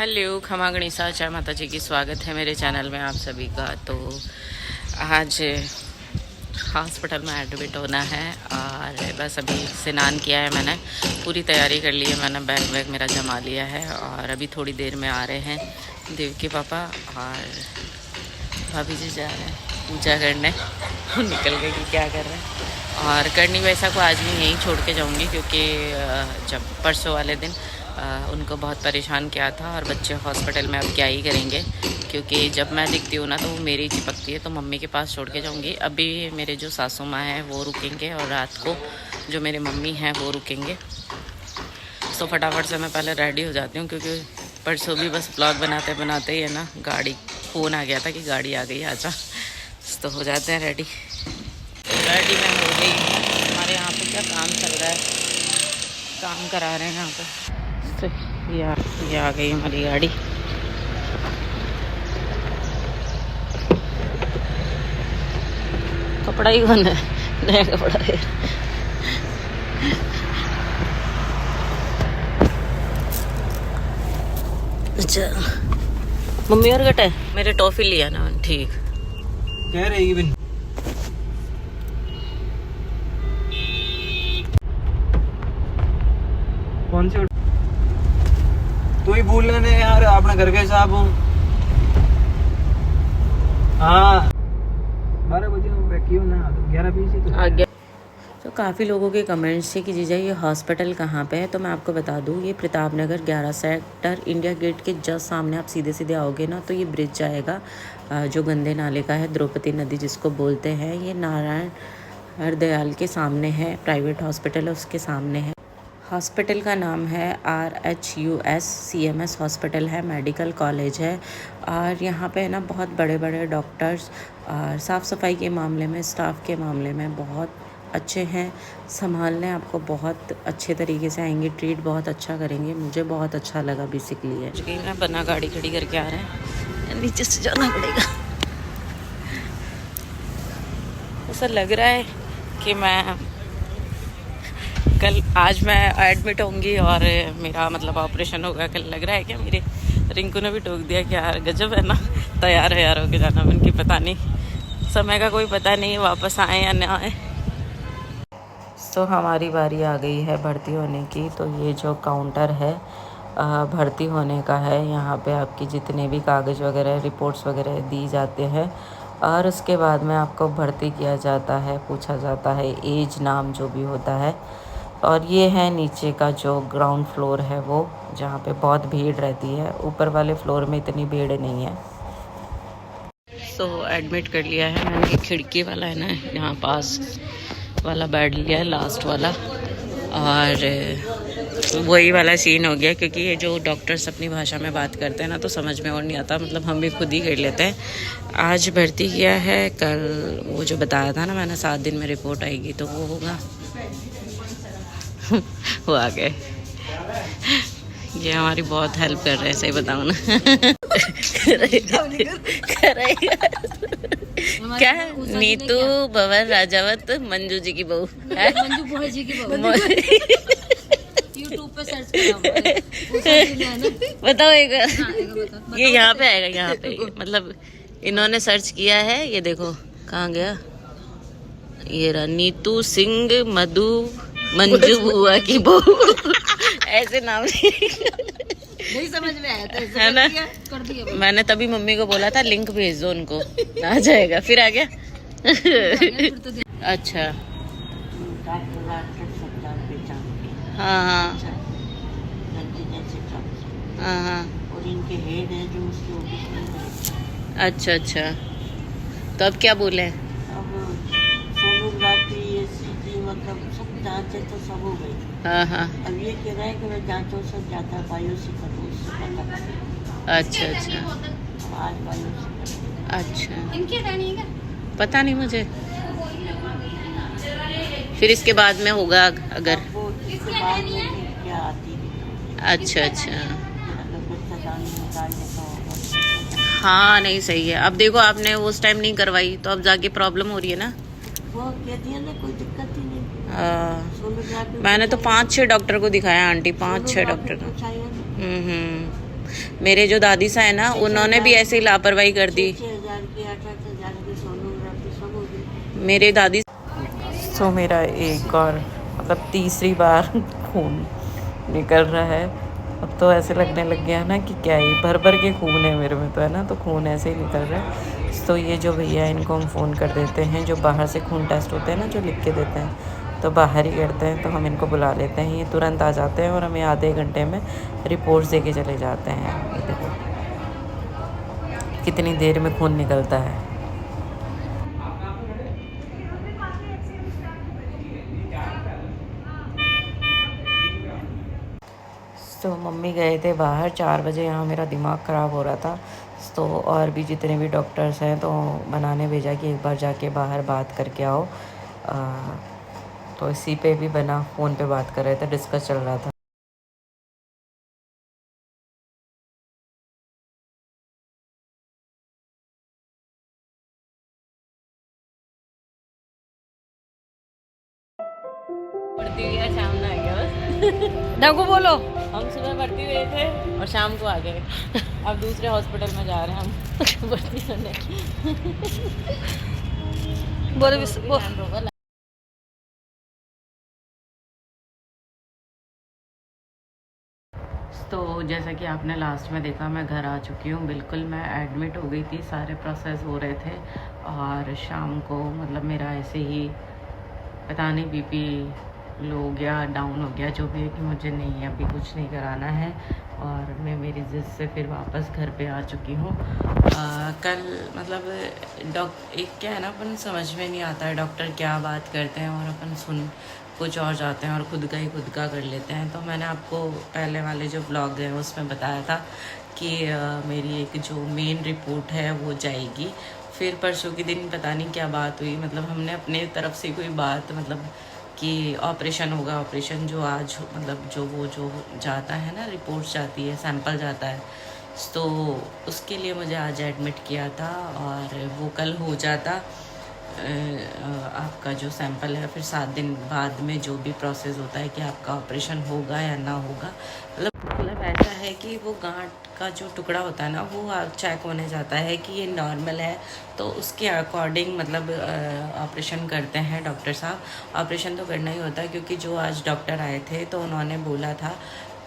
Hello, खमा गणिसा जय माता जी की स्वागत है मेरे चैनल में आप सभी का। तो आज हॉस्पिटल में एडमिट होना है और बस अभी स्नान किया है मैंने, पूरी तैयारी कर ली है मैंने, बैग वैग मेरा जमा लिया है और अभी थोड़ी देर में आ रहे हैं देव के पापा और भाभी जी जा रहे हैं पूजा करने। निकल गए कि क्या कर रहे हैं। और करनी वैसा को आज मैं यहीं छोड़ के जाऊंगी क्योंकि जब परसों वाले दिन उनको बहुत परेशान किया था और बच्चे हॉस्पिटल में अब क्या ही करेंगे, क्योंकि जब मैं दिखती हूँ ना तो वो मेरी चिपकती है, तो मम्मी के पास छोड़ के जाऊँगी। अभी मेरे जो सासू माँ हैं वो रुकेंगे और रात को जो मेरे मम्मी हैं वो रुकेंगे। तो फटाफट से मैं पहले रेडी हो जाती हूँ क्योंकि परसों भी बस ब्लॉग बनाते बनाते ही है ना गाड़ी फ़ोन आ गया था कि गाड़ी आ गई आजा, तो हो जाते हैं रेडी। रेडी मैं हो गई। हमारे यहाँ पे क्या काम चल रहा है, काम करा रहे हैं यहाँ पे। तो ये आ गई हमारी गाड़ी। कपड़ा ही बंद है, नया कपड़ा है। अच्छा मम्मी और गट है मेरे टॉफी लिया ना, ठीक कह रहेगी बिन कौन सी तू ही भूल लेने यार, अपने घर के हिसाब हूँ। हाँ 12 बजे क्यों ना 11:20 तो आ गया। तो काफ़ी लोगों के कमेंट्स थे कि जीजा ये हॉस्पिटल कहाँ पे है, तो मैं आपको बता दूँ ये Pratap Nagar 11 sector India gate के जस्ट सामने आप सीधे सीधे आओगे ना तो ये ब्रिज जाएगा जो गंदे नाले का है, द्रौपदी नदी जिसको बोलते हैं। ये नारायण हरदयाल के सामने है, प्राइवेट हॉस्पिटल है उसके सामने है। हॉस्पिटल का नाम है RHUS CMS हॉस्पिटल है, मेडिकल कॉलेज है। और यहाँ पे है ना बहुत बड़े बड़े डॉक्टर्स और साफ़ सफाई के मामले में, स्टाफ के मामले में बहुत अच्छे हैं, संभालने आपको बहुत अच्छे तरीके से आएंगे, ट्रीट बहुत अच्छा करेंगे। मुझे बहुत अच्छा लगा बेसिकली है। मैं बना गाड़ी खड़ी करके आ रहे हैं, नीचे से जाना पड़ेगा। ऐसा लग रहा है कि मैं कल आज मैं एडमिट होंगी और मेरा मतलब ऑपरेशन होगा कल। लग रहा है क्या मेरे रिंकू ने भी टोक दिया कि यार गजब है ना, तैयार है यार होके जाना। मैंने कि पता नहीं, समय का कोई पता नहीं, वापस आए या ना आए। तो हमारी बारी आ गई है भर्ती होने की। तो ये जो काउंटर है भर्ती होने का है, यहाँ पे आपकी जितने भी कागज़ वगैरह रिपोर्ट्स वगैरह दी जाते हैं और उसके बाद में आपको भर्ती किया जाता है, पूछा जाता है एज, नाम जो भी होता है। और ये है नीचे का जो ग्राउंड फ्लोर है वो, जहाँ पे बहुत भीड़ रहती है, ऊपर वाले फ्लोर में इतनी भीड़ नहीं है। तो एडमिट कर लिया है मैंने, खिड़की वाला है ना यहाँ पास वाला बेड लिया है, लास्ट वाला। और वही वाला सीन हो गया क्योंकि ये जो डॉक्टर्स अपनी भाषा में बात करते हैं ना तो समझ में और नहीं आता, मतलब हम भी खुद ही कर लेते हैं। आज भर्ती किया है, कल वो जो बताया था ना मैंने 7 दिन में रिपोर्ट आएगी तो वो होगा। वो आ गए, ये हमारी बहुत हेल्प कर रहे हैं, सही बताओ ना। क्या नीतू भवन राजावत मंजू जी की बहू है, मंजू बुआ जी की बहू। यूट्यूब पे सर्च बताओ एक ये यहाँ पे आएगा, यहाँ पे मतलब इन्होंने सर्च किया है। ये देखो कहाँ गया, ये रहा नीतू सिंह मधु मंजू बुआ की बहू। ऐसे नाम नहीं समझ में आया था, है ना, कर दिया। मैंने तभी मम्मी को बोला था लिंक भेज दो उनको, आ जाएगा। फिर आ गया। अच्छा हाँ हाँ हाँ हाँ, और इनके हेड है जो उसके ऑफिस में। अच्छा अच्छा, तो अब क्या बोले? अब सोनोग्राफी ECG मतलब सब जांच तो सब हो गई। हाँ हाँ, अब ये कह रहा है कि मैं जांचों से ज़्यादा बायोप्सी करूँ, उससे पता करें। अच्छा अच्छा, आज बायोप्सी करें। अच्छा, इनकी नहीं है पता नहीं मुझे। फिर इसके बाद में होगा अगर इसके बाद में क्या आती है। अच्छा अच्छा, हाँ नहीं सही है। अब देखो आपने उस टाइम नहीं करवाई तो अब जाके प्रॉब्लम हो रही है ना। वो कहती है ना कोई दिक्कत ही नहीं। मैंने तो 5-6 डॉक्टर को दिखाया आंटी, 5-6 डॉक्टर को। मेरे जो दादी सा है ना, उन्होंने भी ऐसे ही लापरवाही कर दी। 6,000 की 8,000 की सोनोग्राफी सब हो गई। मेरे दादी तो मेरा एक और मतलब तीसरी बार खून निकल रहा है। अब तो ऐसे लगने लग गया ना कि क्या ही भर भर के खून है मेरे में, तो है ना, तो खून ऐसे ही निकल रहा है। तो ये जो भैया इनको हम फ़ोन कर देते हैं, जो बाहर से खून टेस्ट होते हैं ना, जो लिख के देते हैं, तो बाहर ही करते हैं, तो हम इनको बुला लेते हैं। ये तुरंत आ जाते हैं और हमें आधे घंटे में रिपोर्ट्स दे के चले जाते हैं। ये देखो कितनी देर में खून निकलता है। तो मम्मी गए थे बाहर 4 बजे, यहाँ मेरा दिमाग ख़राब हो रहा था। तो और भी जितने भी डॉक्टर्स हैं तो बनाने भेजा कि एक बार जाके बाहर बात करके आओ। तो इसी पे भी बना फ़ोन पे बात कर रहे थे, डिस्कस चल रहा था। भर्ती हुई है, शाम में आ गया बस। डंगू बोलो। हम सुबह भर्ती हुए थे और शाम को आ गए। अब दूसरे हॉस्पिटल में जा रहे हैं हम भर्ती होने। बोलो तो जैसा कि आपने लास्ट में देखा, मैं घर आ चुकी हूँ। बिल्कुल मैं एडमिट हो गई थी, सारे प्रोसेस हो रहे थे और शाम को मतलब मेरा ऐसे ही पता नहीं बीपी लो हो गया, डाउन हो गया, जो भी है, कि मुझे नहीं अभी कुछ नहीं कराना है। और मैं मेरी जिद से फिर वापस घर पे आ चुकी हूँ। कल मतलब एक क्या है ना, अपन समझ में नहीं आता है डॉक्टर क्या बात करते हैं और अपन सुन कुछ और जाते हैं और खुद का कर लेते हैं। तो मैंने आपको पहले वाले जो ब्लॉग है उसमें बताया था कि मेरी एक जो मेन रिपोर्ट है वो जाएगी। फिर परसों के दिन पता नहीं क्या बात हुई, मतलब हमने अपने तरफ से कोई बात मतलब कि ऑपरेशन होगा, ऑपरेशन जो आज मतलब जो जाता है ना, रिपोर्ट जाती है, सैंपल जाता है, तो उसके लिए मुझे आज एडमिट किया था और वो कल हो जाता आपका जो सैंपल है। फिर 7 दिन बाद में जो भी प्रोसेस होता है कि आपका ऑपरेशन होगा या ना होगा, मतलब ऐसा है कि वो गांठ का जो टुकड़ा होता है ना, वो चेक होने जाता है कि ये नॉर्मल है, तो उसके अकॉर्डिंग मतलब ऑपरेशन करते हैं डॉक्टर साहब। ऑपरेशन तो करना ही होता है क्योंकि जो आज डॉक्टर आए थे तो उन्होंने बोला था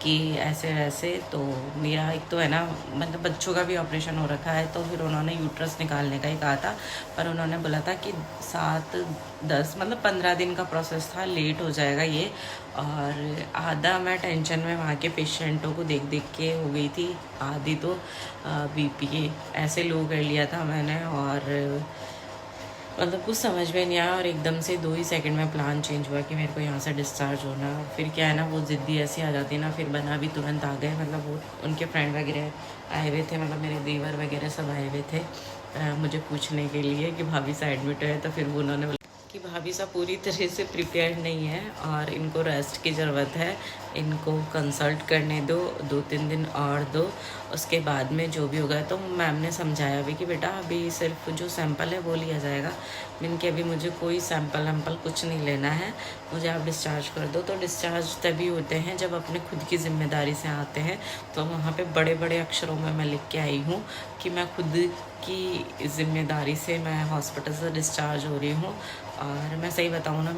कि ऐसे वैसे। तो मेरा एक तो है ना, मतलब बच्चों का भी ऑपरेशन हो रखा है, तो फिर उन्होंने यूट्रस निकालने का ही कहा था, पर उन्होंने बोला था कि 7-10 मतलब 15 दिन का प्रोसेस था, लेट हो जाएगा ये। और आधा मैं टेंशन में वहाँ के पेशेंटों को देख देख के हो गई थी, आधी तो बीपी ऐसे लो कर लिया था मैंने, और मतलब कुछ समझ में नहीं आया। और एकदम से 2 ही सेकंड में प्लान चेंज हुआ कि मेरे को यहाँ से डिस्चार्ज होना। फिर क्या है ना, वो ज़िद्दी ऐसी आ जाती ना, फिर बना भी तुरंत आ गए, मतलब वो उनके फ्रेंड वगैरह आए हुए थे, मतलब मेरे देवर वगैरह सब आए हुए थे मुझे पूछने के लिए कि भाभी सा एडमिट है। तो फिर वो उन्होंने बोला कि भाभी सा पूरी तरह से प्रिपेयर्ड नहीं है और इनको रेस्ट की ज़रूरत है, इनको कंसल्ट करने दो, 2-3 दिन और दो, उसके बाद में जो भी होगा। तो मैम ने समझाया भी कि बेटा अभी सिर्फ जो सैंपल है वो लिया जाएगा, मीन कि अभी मुझे कोई सैंपल कुछ नहीं लेना है, मुझे आप डिस्चार्ज कर दो। तो डिस्चार्ज तभी होते हैं जब अपने खुद की ज़िम्मेदारी से आते हैं। तो वहाँ पे बड़े बड़े अक्षरों में मैं लिख के आई हूँ कि मैं खुद की ज़िम्मेदारी से मैं हॉस्पिटल से डिस्चार्ज हो रही हूँ। और मैं सही बताऊँ ना,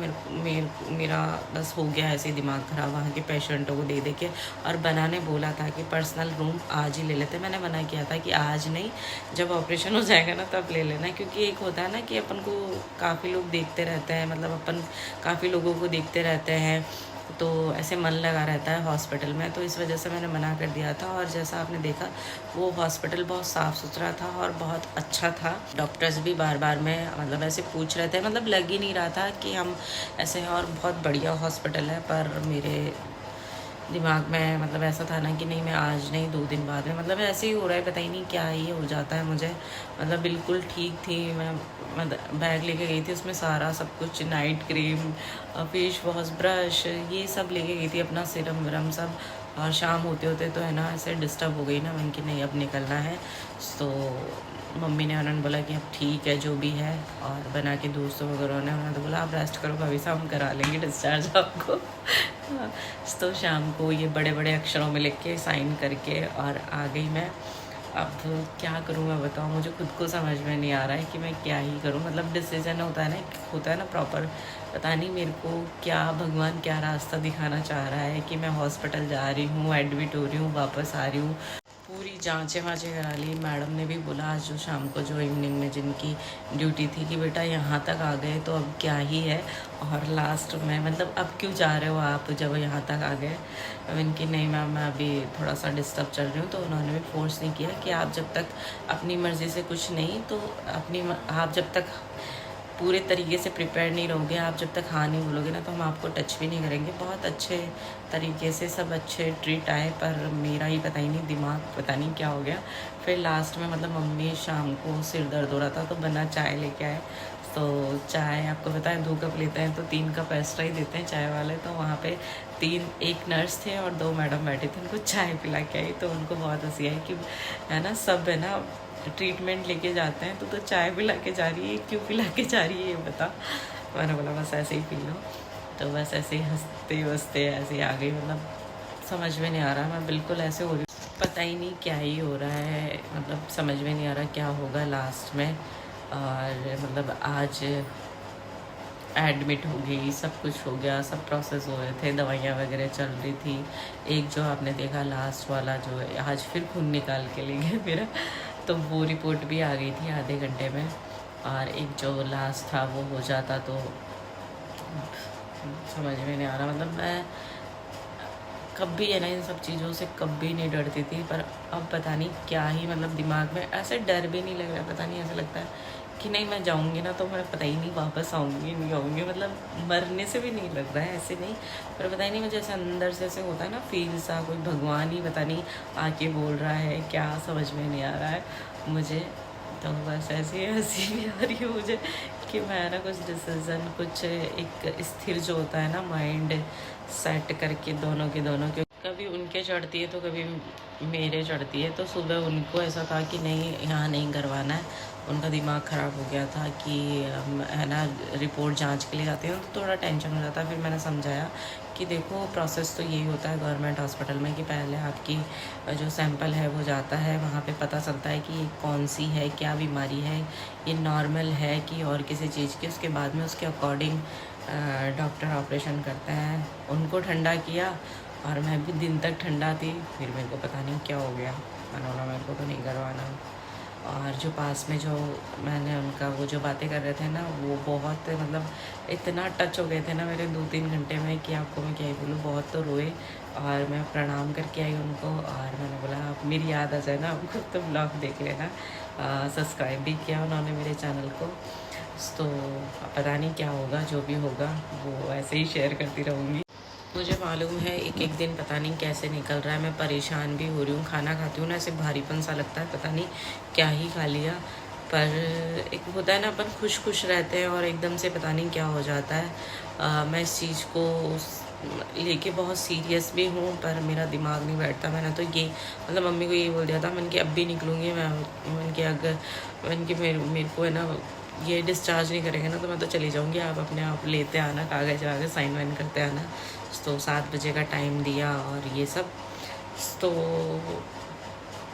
मेरा बस हो गया ऐसे दिमाग ख़राब वहाँ के पेशेंटों को दे के। और बनाने बोला था कि पर्सनल रूम आज ही ले लेते, मैंने मना किया था कि आज नहीं, जब ऑपरेशन हो जाएगा ना तब ले लेना। क्योंकि एक होता है ना कि अपन को काफ़ी लोग देखते रहते हैं, मतलब अपन काफ़ी लोगों को देखते रहते हैं, तो ऐसे मन लगा रहता है हॉस्पिटल में, तो इस वजह से मैंने मना कर दिया था। और जैसा आपने देखा, वो हॉस्पिटल बहुत साफ़ सुथरा था और बहुत अच्छा था। डॉक्टर्स भी बार बार में मतलब ऐसे पूछ रहे थे, मतलब लग ही नहीं रहा था कि हम ऐसे हैं, और बहुत बढ़िया हॉस्पिटल है। पर मेरे दिमाग में मतलब ऐसा था ना कि नहीं, मैं आज नहीं 2 दिन बाद में, मतलब ऐसे ही हो रहा है, पता ही नहीं क्या ही हो जाता है मुझे। मतलब बिल्कुल ठीक थी मैं, मतलब बैग लेके गई थी, उसमें सारा सब कुछ, night cream, face wash, brush, ये सब लेके गई थी, अपना सिरम विरम सब। और शाम होते होते तो है ना ऐसे डिस्टर्ब हो गई ना, मैंने कि नहीं अब निकलना है। तो मम्मी ने उन्होंने बोला कि अब ठीक है जो भी है, और बना के दोस्तों वगैरह ने उन्होंने तो बोला आप रेस्ट करो भाभी साहब, हम करा लेंगे डिस्चार्ज आपको। तो शाम को ये बड़े बड़े अक्षरों में लिख के साइन करके और आ गई मैं। अब क्या करूँ मैं बताऊँ, मुझे खुद को समझ में नहीं आ रहा है कि मैं क्या ही करूँ। मतलब डिसीजन होता है ना प्रॉपर, पता नहीं मेरे को क्या भगवान क्या रास्ता दिखाना चाह रहा है कि मैं हॉस्पिटल जा रही हूँ, एडमिट हो रही हूँ, वापस आ रही हूँ, पूरी जांचें वाँचें करा ली। मैडम ने भी बोला आज जो शाम को जो इवनिंग में जिनकी ड्यूटी थी कि बेटा यहाँ तक आ गए तो अब क्या ही है, और लास्ट में मतलब अब क्यों जा रहे हो आप जब यहाँ तक आ गए। इनकी नहीं मैम मैं अभी थोड़ा सा डिस्टर्ब चल रही हूँ। तो उन्होंने भी फोर्स नहीं किया कि आप जब तक अपनी मर्ज़ी से कुछ नहीं, तो आप जब तक पूरे तरीके से प्रिपेयर नहीं रहोगे, आप जब तक हाँ नहीं बोलोगे ना, तो हम आपको टच भी नहीं करेंगे। बहुत अच्छे तरीके से सब अच्छे ट्रीट आए, पर मेरा ही पता ही नहीं दिमाग पता नहीं क्या हो गया। फिर लास्ट में मतलब मम्मी शाम को सिर दर्द हो रहा था तो बना चाय लेके आए। तो चाय आपको पता है 2 कप लेते हैं तो 3 कप एक्स्ट्रा ही देते हैं चाय वाले। तो वहाँ पे एक नर्स थे और 2 मैडम बैठे थे, उनको चाय पिला के आई। तो उनको बहुत हंसी आई कि है ना सब है ना ट्रीटमेंट लेके जाते हैं तो चाय पिला के जा रही है, क्यों पिला के जा रही है ये बता। मैंने बोला बस ऐसे ही पी लो। तो बस ऐसे ही हंसते वसते ऐसे ही आ गई। मतलब समझ में नहीं आ रहा, मैं बिल्कुल ऐसे हो रही हूँ, पता ही नहीं क्या ही हो रहा है। मतलब समझ में नहीं आ रहा क्या होगा लास्ट में। और मतलब आज एडमिट हो गई, सब कुछ हो गया, सब प्रोसेस हो रहे थे, दवाइयाँ वगैरह चल रही थी। एक जो आपने देखा लास्ट वाला जो आज फिर खून निकाल के ले गए मेरा, तो वो रिपोर्ट भी आ गई थी आधे घंटे में। और एक जो लास्ट था वो हो जाता तो समझ में नहीं आ रहा। मतलब मैं कभी है ना इन सब चीज़ों से कभी नहीं डरती थी, पर अब पता नहीं क्या ही मतलब दिमाग में ऐसे डर भी नहीं लग रहा। पता नहीं ऐसा लगता है कि नहीं मैं जाऊंगी ना तो मैं पता ही नहीं वापस आऊँगी नहीं आऊँगी। मतलब मरने से भी नहीं लग रहा है ऐसे नहीं, पर पता ही नहीं मुझे ऐसे अंदर से ऐसे होता है ना फील सा, कोई भगवान ही पता नहीं आके बोल रहा है क्या, समझ में नहीं आ रहा है मुझे। तो बस ऐसी हंसी भी आ रही है मुझे कि मैं ना कुछ डिसीज़न, कुछ एक स्थिर जो होता है ना माइंड सेट करके दोनों के कभी उनके चढ़ती है तो कभी मेरे चढ़ती है। तो सुबह उनको ऐसा था कि नहीं यहाँ नहीं करवाना है, उनका दिमाग ख़राब हो गया था कि है ना रिपोर्ट जांच के लिए जाते हैं तो थोड़ा टेंशन हो जाता है। फिर मैंने समझाया कि देखो प्रोसेस तो यही होता है गवर्नमेंट हॉस्पिटल में कि पहले आपकी जो सैंपल है वो जाता है, वहाँ पे पता चलता है कि कौन सी है, क्या बीमारी है, ये नॉर्मल है कि और किसी चीज़ की। उसके बाद में उसके अकॉर्डिंग डॉक्टर ऑपरेशन करते हैं। उनको ठंडा किया और मैं भी दिन तक ठंडा थी। फिर मेरे को पता नहीं क्या हो गया, मैंने बोला मेरे को तो नहीं करवाना। और जो पास में जो मैंने उनका वो जो बातें कर रहे थे ना, वो बहुत मतलब इतना टच हो गए थे ना मेरे 2-3 घंटे में कि आपको मैं क्या ही बोलूँ। बहुत तो रोए और मैं प्रणाम करके आई उनको। और मैंने बोला आप मेरी याद आ जाए ना आपको तो ब्लॉग देख लेना। सब्सक्राइब भी किया उन्होंने मेरे चैनल को। तो पता नहीं क्या होगा, जो भी होगा वो ऐसे ही शेयर करती रहूँगी। मुझे मालूम है एक दिन पता नहीं कैसे निकल रहा है, मैं परेशान भी हो रही हूँ। खाना खाती हूँ ना ऐसे भारीपन सा लगता है, पता नहीं क्या ही खा लिया। पर एक होता है ना अपन खुश रहते हैं और एकदम से पता नहीं क्या हो जाता है। मैं इस चीज़ को लेके बहुत सीरियस भी हूँ, पर मेरा दिमाग नहीं बैठता। मैंने तो ये मतलब मम्मी को यही बोल दिया था, मैंने कि अब भी निकलूँगी मैंने कि अगर मैंने कि मेरे को है ना ये डिस्चार्ज नहीं करेंगे ना तो मैं तो चली जाऊँगी, आप अपने आप लेते आना कागज़ वागज़ साइन वाइन करते आना। तो 7 बजे का टाइम दिया और ये सब। तो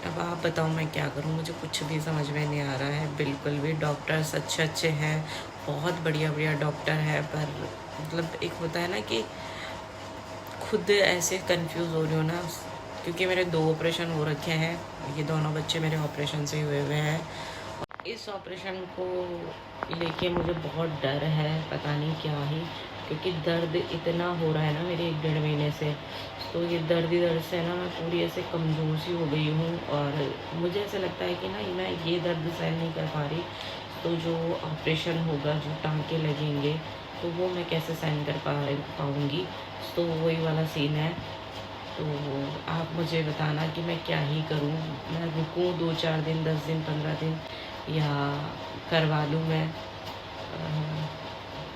अब आप बताओ मैं क्या करूँ, मुझे कुछ भी समझ में नहीं आ रहा है बिल्कुल भी। डॉक्टर्स अच्छे हैं, बहुत बढ़िया डॉक्टर है, पर मतलब एक होता है ना कि खुद ऐसे कंफ्यूज हो रही हूँ ना, क्योंकि मेरे 2 ऑपरेशन हो रखे हैं। ये दोनों बच्चे मेरे ऑपरेशन से हुए हैं। इस ऑपरेशन को लेके मुझे बहुत डर है, पता नहीं क्या ही, क्योंकि दर्द इतना हो रहा है ना मेरे 1-1.5 महीने से। तो ये दर्द से ना मैं पूरी ऐसे कमज़ोर सी हो गई हूँ। और मुझे ऐसा लगता है कि ना मैं ये दर्द सहन नहीं कर पा रही, तो जो ऑपरेशन होगा, जो टाँके लगेंगे, तो वो मैं कैसे सहन कर पाऊँगी। तो वही वाला सीन है। तो आप मुझे बताना कि मैं क्या ही करूँ, मैं रुकूँ 2-4 दिन, 10 दिन, 15 दिन, या करवा लूँ मैं।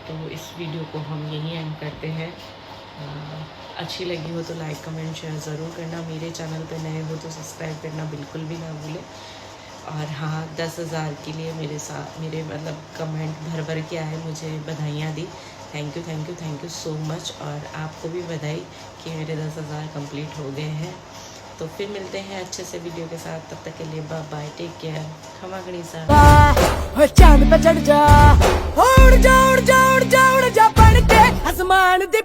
तो इस वीडियो को हम यहीं एंड करते हैं। अच्छी लगी हो तो लाइक कमेंट शेयर ज़रूर करना। मेरे चैनल पे नए हो तो सब्सक्राइब करना बिल्कुल भी ना भूलें। और हाँ, 10,000 के लिए मेरे साथ मेरे मतलब कमेंट भर भर के आए, मुझे बधाइयाँ दी। Thank you thank you thank you so much. और आपको भी बधाई कि मेरे 10,000 कंप्लीट हो गए हैं। तो फिर मिलते हैं अच्छे से वीडियो के साथ, तब तक के लिए बाय बाय, टेक केयर, खमा गणिसा। चांद पे चढ़ जा, उड़ जा उड़ जा उड़ जा उड़ जा बन के आसमान दी